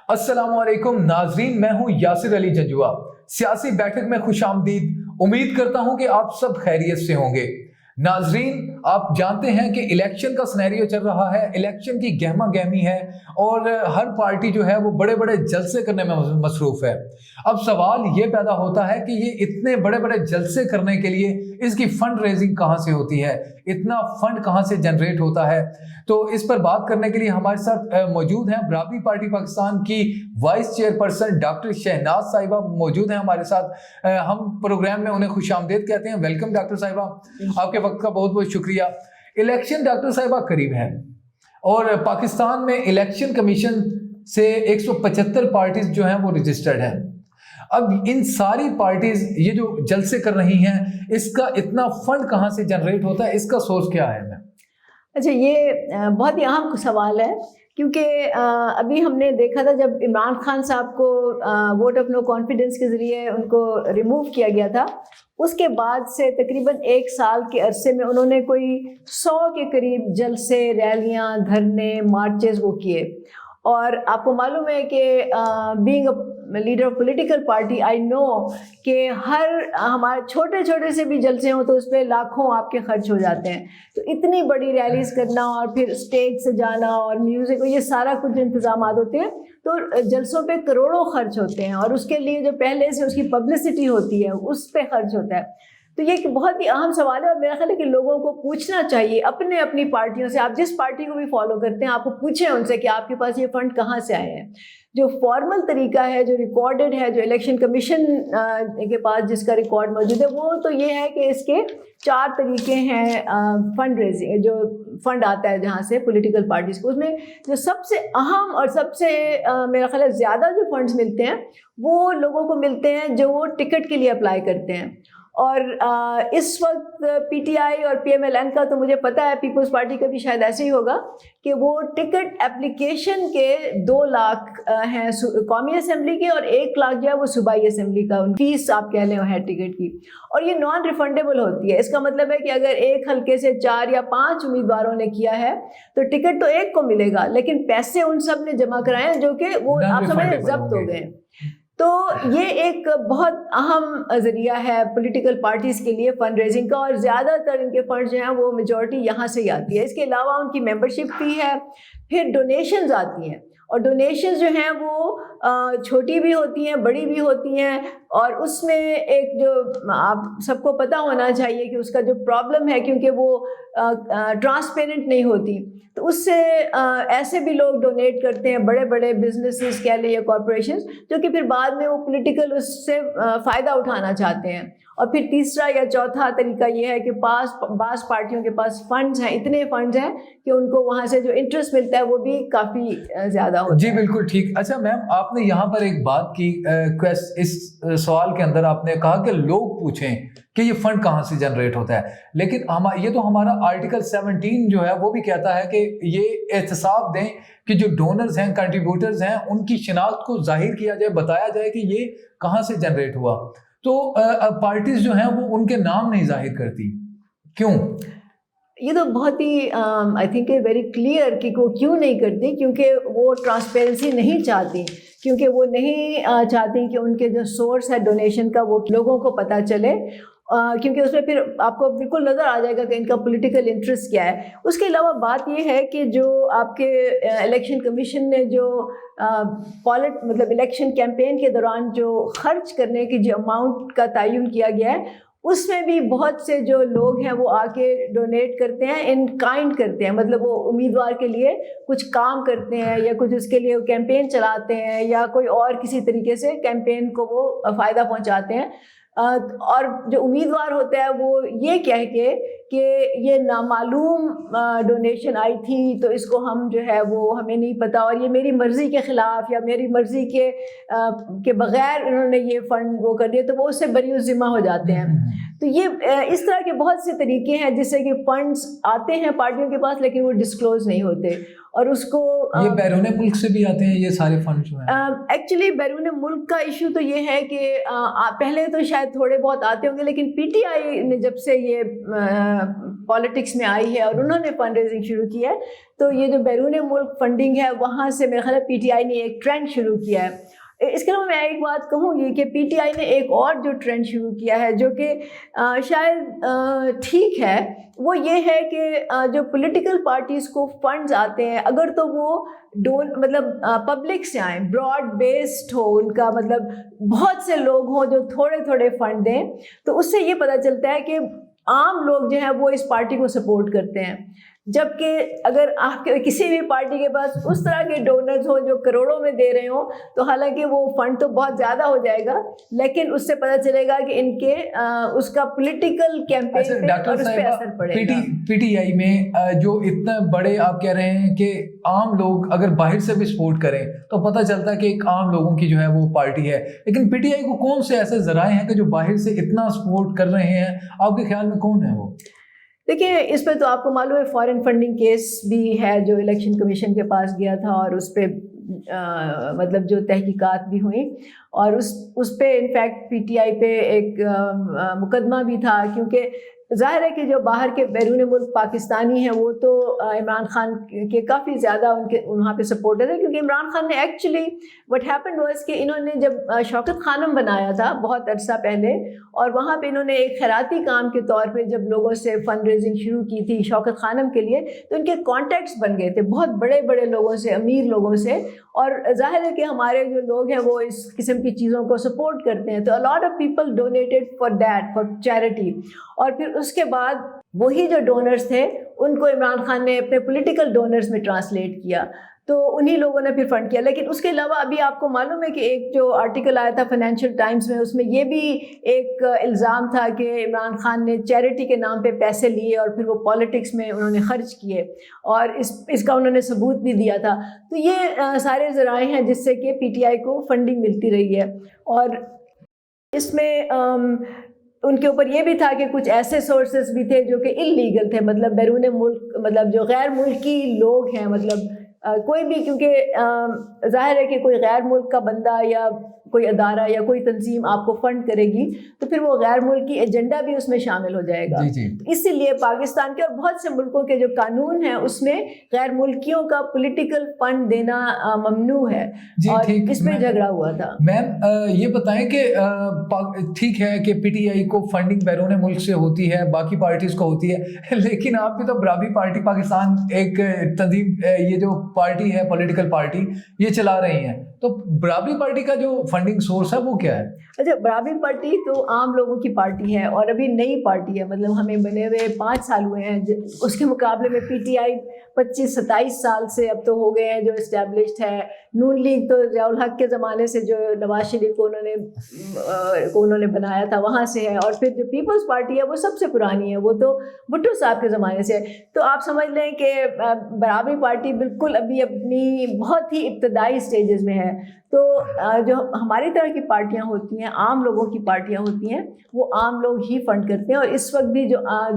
السلام علیکم ناظرین، میں ہوں یاسر علی جنجوا۔ سیاسی بیٹھک میں خوش آمدید۔ امید کرتا ہوں کہ آپ سب خیریت سے ہوں گے۔ ناظرین، آپ جانتے ہیں کہ الیکشن کا سنیریو چل رہا ہے، الیکشن کی گہما گہمی ہے اور ہر پارٹی جو ہے وہ بڑے بڑے جلسے کرنے میں مصروف ہے۔ اب سوال یہ پیدا ہوتا ہے کہ یہ اتنے بڑے بڑے جلسے کرنے کے لیے اس کی فنڈ ریزنگ کہاں سے ہوتی ہے، اتنا فنڈ کہاں سے جنریٹ ہوتا ہے؟ تو اس پر بات کرنے کے لیے ہمارے ساتھ موجود ہیں برابری پارٹی پاکستان کی وائس چیئرپرسن ڈاکٹر شہناز صاحبہ موجود ہیں ہمارے ساتھ۔ ہم پروگرام میں انہیں خوش آمدید کہتے ہیں۔ ویلکم ڈاکٹر صاحبہ، آپ کے وقت کا بہت بہت شکریہ۔ الیکشن ڈاکٹر صاحبہ قریب ہے اور پاکستان میں الیکشن کمیشن سے 175 پارٹیز جو ہیں وہ رجسٹرڈ ہیں۔ اب ان ساری پارٹیز یہ جو جلسے کر رہی ہیں، اس کا اتنا فنڈ کہاں سے جنریٹ ہوتا ہے، اس کا سورس کیا ہے؟ اچھا، یہ بہت ہی اہم سوال ہے، کیونکہ ابھی ہم نے دیکھا تھا جب عمران خان صاحب کو ووٹ آف نو کانفیڈنس کے ذریعے ان کو ریموو کیا گیا تھا، اس کے بعد سے تقریباً 1 سال کے عرصے میں انہوں نے کوئی 100 کے قریب جلسے، ریلیاں، دھرنے، مارچز وہ کیے۔ اور آپ کو معلوم ہے کہ being a leader of political party I know کہ ہر ہمارے چھوٹے چھوٹے سے بھی جلسے ہوں تو اس پہ لاکھوں آپ کے خرچ ہو جاتے ہیں۔ تو اتنی بڑی ریلیز کرنا اور پھر اسٹیج سے جانا اور میوزک، یہ سارا کچھ انتظامات ہوتے ہیں، تو جلسوں پہ کروڑوں خرچ ہوتے ہیں اور اس کے لیے جو پہلے سے اس کی پبلسٹی ہوتی ہے اس پہ خرچ ہوتا ہے۔ تو یہ ایک بہت ہی اہم سوال ہے اور میرا خیال ہے کہ لوگوں کو پوچھنا چاہیے اپنی پارٹیوں سے۔ آپ جس پارٹی کو بھی فالو کرتے ہیں، آپ کو پوچھیں ان سے کہ آپ کے پاس یہ فنڈ کہاں سے آئے ہیں۔ جو فارمل طریقہ ہے، جو ریکارڈڈ ہے، جو الیکشن کمیشن کے پاس جس کا ریکارڈ موجود ہے، وہ تو یہ ہے کہ اس کے 4 طریقے ہیں فنڈ ریزنگ، جو فنڈ آتا ہے جہاں سے پولیٹیکل پارٹیز کو۔ اس میں جو سب سے اہم اور سب سے میرا خیال ہے زیادہ جو فنڈز ملتے ہیں وہ لوگوں کو ملتے ہیں جو وہ ٹکٹ کے لیے اپلائی کرتے ہیں۔ اور اس وقت پی ٹی آئی اور پی ایم ایل این کا تو مجھے پتہ ہے، پیپلز پارٹی کا بھی شاید ایسے ہی ہوگا کہ وہ ٹکٹ اپلیکیشن کے 2 لاکھ ہیں قومی اسمبلی کے اور 1 لاکھ جو ہے وہ صوبائی اسمبلی کا فیس آپ کہہ لیں ہے ٹکٹ کی، اور یہ نان ریفنڈیبل ہوتی ہے۔ اس کا مطلب ہے کہ اگر ایک حلقے سے 4 یا 5 امیدواروں نے کیا ہے تو ٹکٹ تو ایک کو ملے گا، لیکن پیسے ان سب نے جمع کرائے ہیں جو کہ وہ آپ سمجھیں ضبط ہو گئے۔ تو یہ ایک بہت اہم ذریعہ ہے پولیٹیکل پارٹیز کے لیے فنڈ ریزنگ کا، اور زیادہ تر ان کے فنڈ جو ہیں وہ میجورٹی یہاں سے ہی آتی ہے۔ اس کے علاوہ ان کی ممبرشپ فی ہے، پھر ڈونیشنز آتی ہیں، اور ڈونیشنز جو ہیں وہ چھوٹی بھی ہوتی ہیں، بڑی بھی ہوتی ہیں، اور اس میں ایک جو آپ سب کو پتہ ہونا چاہیے کہ اس کا جو پرابلم ہے، کیونکہ وہ ٹرانسپیرنٹ نہیں ہوتی، تو اس سے ایسے بھی لوگ ڈونیٹ کرتے ہیں، بڑے بڑے بزنسز کہہ لیں یا کارپوریشنز، جو کہ پھر بعد میں وہ پولیٹیکل اس سے فائدہ اٹھانا چاہتے ہیں۔ اور پھر تیسرا یا چوتھا طریقہ یہ ہے کہ بعض پارٹیوں کے پاس فنڈز ہیں، اتنے فنڈز ہیں کہ ان کو وہاں سے جو انٹرسٹ ملتا ہے وہ بھی کافی زیادہ ہوتا ہے۔ جی بالکل ٹھیک۔ اچھا میم، آپ نے یہاں پر ایک بات کی، اس سوال کے اندر آپ نے کہا کہ لوگ پوچھیں کہ یہ فنڈ کہاں سے جنریٹ ہوتا ہے، لیکن یہ تو ہمارا آرٹیکل 17 جو ہے وہ بھی کہتا ہے کہ یہ احتساب دیں کہ جو ڈونرز ہیں، کنٹریبیوٹرز ہیں، ان کی شناخت کو ظاہر کیا جائے، بتایا جائے کہ یہ کہاں سے جنریٹ ہوا۔ تو پارٹیز جو ہیں وہ ان کے نام نہیں ظاہر کرتی، کیوں؟ یہ تو بہت ہی آئی تھنک ویری کلیئر کہ وہ کیوں نہیں کرتی، کیونکہ وہ ٹرانسپیرنسی نہیں چاہتی، کیونکہ وہ نہیں چاہتی کہ ان کے جو سورس ہے ڈونیشن کا وہ لوگوں کو پتہ چلے، کیونکہ اس میں پھر آپ کو بالکل نظر آ جائے گا کہ ان کا پولیٹیکل انٹرسٹ کیا ہے۔ اس کے علاوہ بات یہ ہے کہ جو آپ کے الیکشن کمیشن نے جو مطلب الیکشن کیمپین کے دوران جو خرچ کرنے کی جو اماؤنٹ کا تعین کیا گیا ہے، اس میں بھی بہت سے جو لوگ ہیں وہ آ کے ڈونیٹ کرتے ہیں، ان کائنڈ کرتے ہیں، مطلب وہ امیدوار کے لیے کچھ کام کرتے ہیں یا کچھ اس کے لیے کیمپین چلاتے ہیں یا کوئی اور کسی طریقے سے کیمپین کو وہ فائدہ پہنچاتے ہیں۔ اور جو امیدوار ہوتا ہے وہ یہ کہہ کے کہ یہ نامعلوم ڈونیشن آئی تھی تو اس کو ہم جو ہے وہ ہمیں نہیں پتہ، اور یہ میری مرضی کے خلاف یا میری مرضی کے بغیر انہوں نے یہ فنڈ وہ کر دیا، تو وہ اس سے بری الذمہ ہو جاتے ہیں۔ تو یہ اس طرح کے بہت سے طریقے ہیں جس سے کہ فنڈز آتے ہیں پارٹیوں کے پاس لیکن وہ ڈسکلوز نہیں ہوتے، اور اس کو یہ بیرون ملک سے بھی آتے ہیں یہ سارے فنڈ جو ہیں؟ ایکچولی بیرون ملک کا ایشو تو یہ ہے کہ پہلے تو شاید تھوڑے بہت آتے ہوں گے، لیکن پی ٹی آئی نے جب سے یہ پالیٹکس میں آئی ہے اور انہوں نے فنڈ ریزنگ شروع کی ہے، تو یہ جو بیرون ملک فنڈنگ ہے وہاں سے میرے خیال ہے پی ٹی آئی نے ایک ٹرینڈ شروع کیا ہے۔ اس کے علاوہ میں ایک بات کہوں گی کہ پی ٹی آئی نے ایک اور جو ٹرینڈ شروع کیا ہے جو کہ شاید ٹھیک ہے، وہ یہ ہے کہ جو پولیٹیکل پارٹیز کو فنڈز آتے ہیں اگر تو وہ مطلب پبلک سے آئیں، براڈ بیسڈ ہو ان کا، مطلب بہت سے لوگ ہوں جو تھوڑے تھوڑے فنڈ دیں، تو اس سے یہ پتہ چلتا ہے کہ عام لوگ جو ہیں وہ اس پارٹی کو سپورٹ کرتے ہیں۔ جبکہ اگر آپ کے کسی بھی پارٹی کے پاس اس طرح کے ڈونرز ہوں جو کروڑوں میں دے رہے ہوں، تو حالانکہ وہ فنڈ تو بہت زیادہ ہو جائے گا لیکن اس سے پتہ چلے گا کہ ان کے اس کا پولیٹیکل کیمپین پہ اور اس پہ اثر پڑے گا۔ پی ٹی آئی میں جو اتنے بڑے آپ کہہ رہے ہیں کہ عام لوگ اگر باہر سے بھی سپورٹ کریں تو پتہ چلتا ہے کہ ایک عام لوگوں کی جو ہے وہ پارٹی ہے، لیکن پی ٹی آئی کو کون سے ایسے ذرائع ہیں کہ جو باہر سے اتنا سپورٹ کر رہے ہیں؟ آپ کے خیال میں کون ہے وہ؟ دیکھیں، اس پہ تو آپ کو معلوم ہے فارن فنڈنگ کیس بھی ہے جو الیکشن کمیشن کے پاس گیا تھا، اور اس پہ مطلب جو تحقیقات بھی ہوئیں، اور اس پہ انفیکٹ پی ٹی آئی پہ ایک مقدمہ بھی تھا، کیونکہ ظاہر ہے کہ جو باہر کے بیرون ملک پاکستانی ہیں وہ تو عمران خان کے کافی زیادہ ان کے وہاں پہ سپورٹر ہیں، کیونکہ عمران خان نے ایکچولی وٹ ہیپنڈ واز کہ انہوں نے جب شوکت خانم بنایا تھا بہت عرصہ پہلے، اور وہاں پہ انہوں نے ایک خیراتی کام کے طور پہ جب لوگوں سے فنڈ ریزنگ شروع کی تھی شوکت خانم کے لیے، تو ان کے کانٹیکٹس بن گئے تھے بہت بڑے بڑے لوگوں سے، امیر لوگوں سے، اور ظاہر ہے کہ ہمارے جو لوگ ہیں وہ اس قسم کی چیزوں کو سپورٹ کرتے ہیں، تو a lot of people donated for that, for charity۔ اور پھر اس کے بعد وہی جو ڈونرز تھے ان کو عمران خان نے اپنے پولیٹیکل ڈونرز میں ٹرانسلیٹ کیا، تو انہی لوگوں نے پھر فنڈ کیا۔ لیکن اس کے علاوہ ابھی آپ کو معلوم ہے کہ ایک جو آرٹیکل آیا تھا فائنینشیل ٹائمز میں، اس میں یہ بھی ایک الزام تھا کہ عمران خان نے چیریٹی کے نام پہ پیسے لیے اور پھر وہ پالیٹکس میں انہوں نے خرچ کیے، اور اس کا انہوں نے ثبوت بھی دیا تھا۔ تو یہ سارے ذرائع ہیں جس سے کہ پی ٹی آئی کو فنڈنگ ملتی رہی ہے، اور اس میں ان کے اوپر یہ بھی تھا کہ کچھ ایسے سورسز بھی تھے جو کہ انلیگل تھے، مطلب بیرون ملک، مطلب جو غیر ملکی لوگ ہیں، مطلب کوئی بھی، کیونکہ ظاہر ہے کہ کوئی غیر ملک کا بندہ یا کوئی ادارہ یا کوئی تنظیم آپ کو فنڈ کرے گی تو پھر وہ غیر ملکی ایجنڈا بھی اس میں شامل ہو جائے گا۔ اسی لیے پاکستان کے اور بہت سے ملکوں کے جو قانون ہیں اس میں غیر ملکیوں کا پولیٹیکل فنڈ دینا ممنوع ہے، اور اس پہ جھگڑا ہوا تھا۔ میم یہ بتائیں کہ ٹھیک ہے کہ پی ٹی آئی کو فنڈنگ بیرون ملک سے ہوتی ہے، باقی پارٹیز کو ہوتی ہے، لیکن آپ بھی تو برابری پارٹی پاکستان ایک تنظیم، یہ جو پارٹی ہے پولیٹیکل پارٹی یہ چلا رہی ہیں، تو برابری پارٹی کا جو فنڈنگ سورس ہے وہ کیا ہے؟ اچھا، برابری پارٹی تو عام لوگوں کی پارٹی ہے اور ابھی نئی پارٹی ہے، مطلب ہمیں بنے ہوئے 5 سال ہوئے ہیں، اس کے مقابلے میں پی ٹی آئی 25-27 سال سے اب تو ہو گئے ہیں جو اسٹیبلشڈ ہے۔ نون لیگ تو ضیاء الحق کے زمانے سے جو نواز شریف کو انہوں نے بنایا تھا وہاں سے ہے، اور پھر جو پیپلز پارٹی ہے وہ سب سے پرانی ہے، وہ تو بھٹو صاحب کے زمانے سے ہے۔ تو آپ سمجھ لیں کہ برابری پارٹی بالکل ابھی اپنی بہت ہی ابتدائی سٹیجز میں ہے۔ تو جو ہماری طرح کی پارٹیاں ہوتی ہیں، عام لوگوں کی پارٹیاں ہوتی ہیں، وہ عام لوگ ہی فنڈ کرتے ہیں، اور اس وقت بھی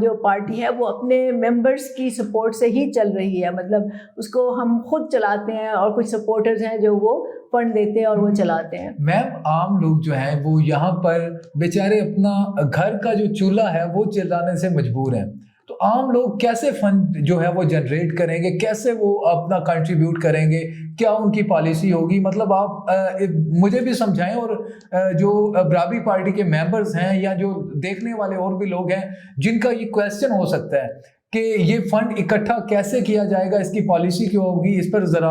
جو پارٹی ہے وہ اپنے ممبرس کی سپورٹ سے ہی چل رہی ہے، مطلب اس کو ہم خود چلاتے ہیں اور کچھ سپورٹرز ہیں جو وہ فنڈ دیتے ہیں اور وہ چلاتے ہیں۔ میم عام لوگ جو ہیں وہ یہاں پر بیچارے اپنا گھر کا جو چولہا ہے وہ چلانے سے مجبور ہیں، تو عام لوگ کیسے فنڈ جو ہے وہ جنریٹ کریں گے، کیسے وہ اپنا کنٹریبیوٹ کریں گے، کیا ان کی پالیسی ہوگی؟ مطلب آپ مجھے بھی سمجھائیں، اور جو برابری پارٹی کے ممبرز ہیں یا جو دیکھنے والے اور بھی لوگ ہیں جن کا یہ کویسچن ہو سکتا ہے کہ یہ فنڈ اکٹھا کیسے کیا جائے گا، اس کی پالیسی کیا ہوگی، اس پر ذرا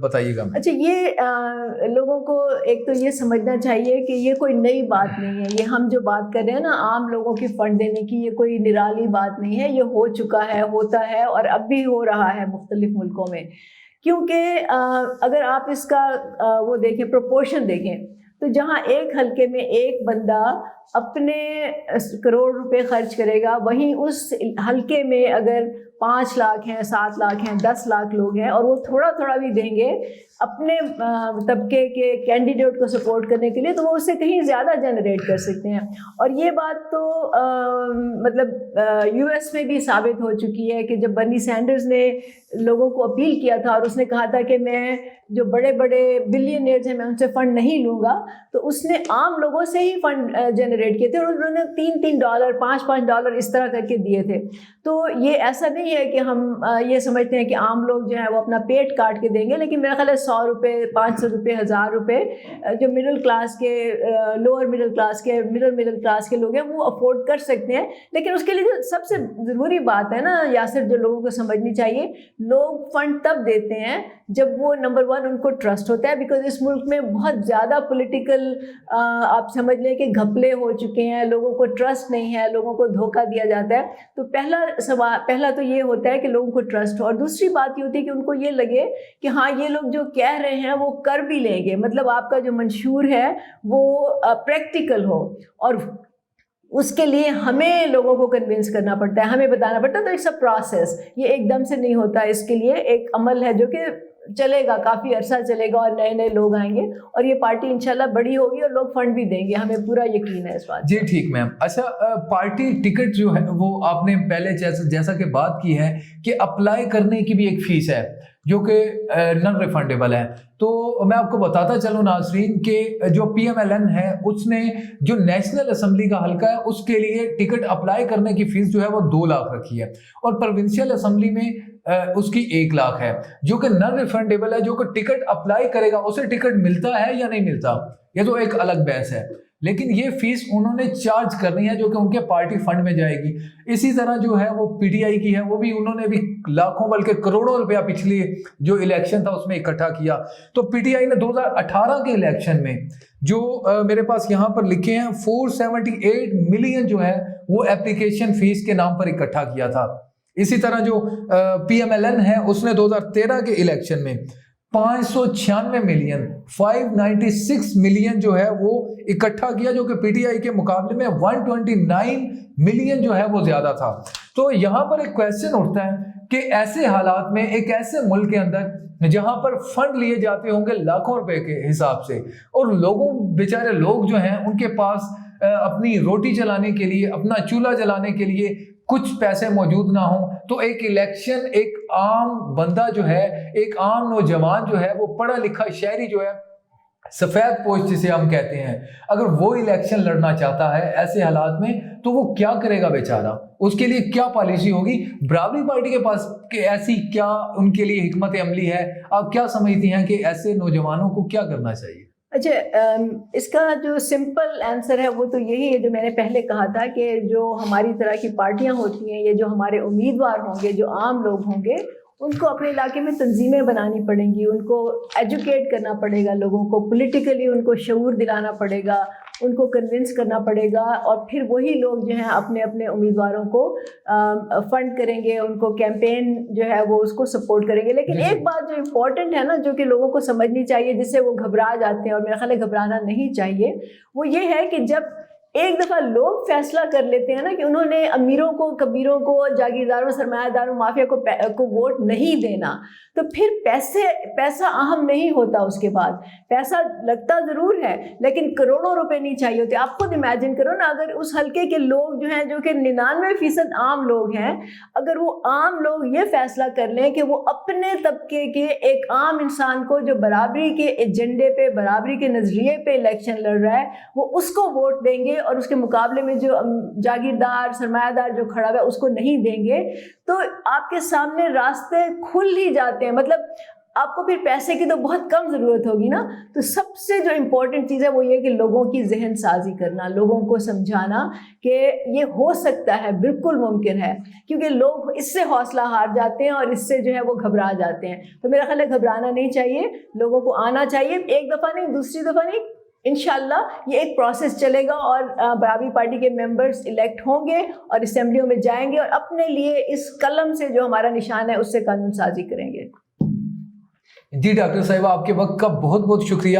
بتائیے گا۔ اچھا، یہ لوگوں کو ایک تو یہ سمجھنا چاہیے کہ یہ کوئی نئی بات نہیں ہے، یہ ہم جو بات کر رہے ہیں نا عام لوگوں کی فنڈ دینے کی، یہ کوئی نرالی بات نہیں ہے، یہ ہو چکا ہے، ہوتا ہے، اور اب بھی ہو رہا ہے مختلف ملکوں میں۔ کیونکہ اگر آپ اس کا وہ دیکھیں، پروپورشن دیکھیں، تو جہاں ایک حلقے میں ایک بندہ اپنے کروڑ روپے خرچ کرے گا، وہیں اس حلقے میں اگر 5 لاکھ ہیں، 7 لاکھ ہیں، 10 لاکھ لوگ ہیں اور وہ تھوڑا تھوڑا بھی دیں گے اپنے طبقے کے کینڈیڈیٹ کو سپورٹ کرنے کے لیے، تو وہ اس سے کہیں زیادہ جنریٹ کر سکتے ہیں. اور یہ بات تو مطلب یو ایس میں بھی ثابت ہو چکی ہے کہ جب برنی سینڈرز نے لوگوں کو اپیل کیا تھا اور اس نے کہا تھا کہ میں جو بڑے بڑے بلینئرز ہیں میں ان سے فنڈ نہیں لوں گا، تو اس نے عام لوگوں سے ہی فنڈ جنریٹ کیے تھے اور انہوں نے $3 $5 اس طرح کر کے دیے تھے. تو یہ ایسا نہیں ہے کہ ہم یہ سمجھتے ہیں کہ عام لوگ جو ہیں وہ اپنا پیٹ کاٹ کے دیں گے، لیکن میرا خیال ہے $100 $500 $1000 جو مڈل کلاس کے، لوور مڈل کلاس کے، مڈل کلاس کے لوگ ہیں وہ افورڈ کر سکتے ہیں. لیکن اس کے لیے جو سب سے ضروری بات ہے نا یاسر، جو لوگوں کو سمجھنی چاہیے، لوگ فنڈ تب دیتے ہیں جب وہ نمبر 1 ان کو ٹرسٹ ہوتا ہے. بیکاز اس ملک میں بہت زیادہ پولیٹیکل آپ سمجھ لیں کہ گھپلے ہو چکے ہیں، لوگوں کو ٹرسٹ نہیں ہے، لوگوں کو دھوکہ دیا جاتا ہے. تو پہلا تو یہ ہوتا ہے کہ لوگوں کو ٹرسٹ ہو، اور دوسری بات یہ ہوتی ہے کہ ان کو یہ لگے کہ ہاں یہ لوگ جو کہہ رہے ہیں وہ کر بھی لیں گے، مطلب آپ کا جو منشور ہے وہ پریکٹیکل ہو. اور اس کے لیے ہمیں لوگوں کو کنونس کرنا پڑتا ہے، ہمیں بتانا پڑتا ہے. تو اٹس اے پروسیس، یہ ایک دم سے نہیں ہوتا. اس کے لیے ایک عمل ہے جو کہ چلے گا، کافی عرصہ چلے گا اور نئے لوگ آئیں گے اور یہ پارٹی انشاءاللہ بڑی ہوگی اور لوگ فنڈ بھی دیں گے، ہمیں پورا یقین ہے اس بات. جی ٹھیک میم. اچھا، پارٹی ٹکٹ جو ہے وہ آپ نے پہلے جیسا کہ بات کی ہے کہ اپلائی کرنے کی بھی ایک فیس ہے جو کہ نان ریفنڈیبل ہے. تو میں آپ کو بتاتا چلوں ناظرین کہ جو پی ایم ایل این ہے اس نے جو نیشنل اسمبلی کا حلقہ ہے اس کے لیے ٹکٹ اپلائی کرنے کی فیس جو ہے وہ 2 لاکھ رکھی ہے، اور پروونشل اسمبلی میں اس کی 1 لاکھ ہے جو کہ نان ریفنڈیبل ہے. جو کہ ٹکٹ اپلائی کرے گا اسے ٹکٹ ملتا ہے یا نہیں ملتا، یہ تو ایک الگ بحث ہے. لیکن یہ فیس انہوں نے چارج کرنی ہے جو کہ ان کے پارٹی فنڈ میں جائے گی. اسی طرح جو ہے وہ پی ٹی آئی کی ہے، وہ بھی انہوں نے بھی لاکھوں بلکہ کروڑوں روپیہ پچھلی جو الیکشن تھا اس میں اکٹھا کیا. تو پی ٹی آئی نے 2018 کے الیکشن میں جو میرے پاس یہاں پر لکھے ہیں 478 ملین جو ہے وہ اپلیکیشن فیس کے نام پر اکٹھا کیا تھا. اسی طرح جو پی ایم ایل این ہے اس نے 2013 کے الیکشن میں 596 ملین 596 ملین جو ہے وہ اکٹھا کیا، جو کہ پی ٹی آئی کے مقابلے میں 129 ملین جو ہے وہ زیادہ تھا. تو یہاں پر ایک کویسچن اٹھتا ہے کہ ایسے حالات میں ایک ایسے ملک کے اندر جہاں پر فنڈ لیے جاتے ہوں گے لاکھوں روپے کے حساب سے، اور بیچارے لوگ جو ہیں ان کے پاس اپنی روٹی چلانے کے لیے، اپنا چولہا جلانے کے لیے کچھ پیسے موجود نہ ہوں، تو ایک الیکشن ایک عام بندہ جو ہے، ایک عام نوجوان جو ہے، وہ پڑھا لکھا شہری جو ہے، سفید پوش جسے ہم کہتے ہیں، اگر وہ الیکشن لڑنا چاہتا ہے ایسے حالات میں تو وہ کیا کرے گا بیچارہ؟ اس کے لیے کیا پالیسی ہوگی برابری پارٹی کے پاس؟ کہ ایسی کیا ان کے لیے حکمت عملی ہے؟ آپ کیا سمجھتی ہیں کہ ایسے نوجوانوں کو کیا کرنا چاہیے؟ اچھا، اس کا جو سمپل آنسر ہے وہ تو یہی ہے جو میں نے پہلے کہا تھا کہ جو ہماری طرح کی پارٹیاں ہوتی ہیں یا جو ہمارے امیدوار ہوں گے، جو عام لوگ ہوں گے، ان کو اپنے علاقے میں تنظیمیں بنانی پڑیں گی، ان کو ایجوکیٹ کرنا پڑے گا، لوگوں کو پولیٹیکلی ان کو شعور دلانا پڑے گا، ان کو کنونس کرنا پڑے گا، اور پھر وہی لوگ جو ہیں اپنے اپنے امیدواروں کو فنڈ کریں گے، ان کو کیمپین جو ہے وہ اس کو سپورٹ کریں گے. لیکن ایک بات جو امپورٹنٹ ہے نا، جو کہ لوگوں کو سمجھنی چاہیے، جس سے وہ گھبرا جاتے ہیں اور میرا خیال ہے گھبرانا نہیں چاہیے، وہ یہ ہے کہ جب ایک دفعہ لوگ فیصلہ کر لیتے ہیں نا کہ انہوں نے امیروں کو، کبیروں کو، جاگیرداروں، سرمایہ داروں، مافیا کو ووٹ نہیں دینا، تو پھر پیسہ اہم نہیں ہوتا. اس کے بعد پیسہ لگتا ضرور ہے لیکن کروڑوں روپے نہیں چاہیے ہوتے. آپ خود امیجن کرو نا، اگر اس حلقے کے لوگ جو ہیں، جو کہ 99% عام لوگ ہیں، اگر وہ عام لوگ یہ فیصلہ کر لیں کہ وہ اپنے طبقے کے ایک عام انسان کو جو برابری کے ایجنڈے پہ، برابری کے نظریے پہ الیکشن لڑ رہا ہے، وہ اس کو ووٹ دیں گے اور اس کے مقابلے میں جو جاگیردار، سرمایہ دار جو کھڑا ہوا ہے اس کو نہیں دیں گے، تو آپ کے سامنے راستے کھل ہی جاتے ہیں. مطلب آپ کو پھر پیسے کی تو بہت کم ضرورت ہوگی نا. تو سب سے جو امپورٹنٹ چیز ہے وہ یہ کہ لوگوں کی ذہن سازی کرنا، لوگوں کو سمجھانا کہ یہ ہو سکتا ہے، بالکل ممکن ہے، کیونکہ لوگ اس سے حوصلہ ہار جاتے ہیں اور اس سے جو ہے وہ گھبرا جاتے ہیں. تو میرا خیال ہے گھبرانا نہیں چاہیے، لوگوں کو آنا چاہیے، ایک دفعہ نہیں، دوسری دفعہ نہیں، انشاءاللہ یہ ایک پروسیس چلے گا اور برابری پارٹی کے ممبرز الیکٹ ہوں گے اور اسمبلیوں میں جائیں گے اور اپنے لیے اس قلم سے جو ہمارا نشان ہے اس سے قانون سازی کریں گے. جی ڈاکٹر صاحبہ، آپ کے وقت کا بہت بہت شکریہ.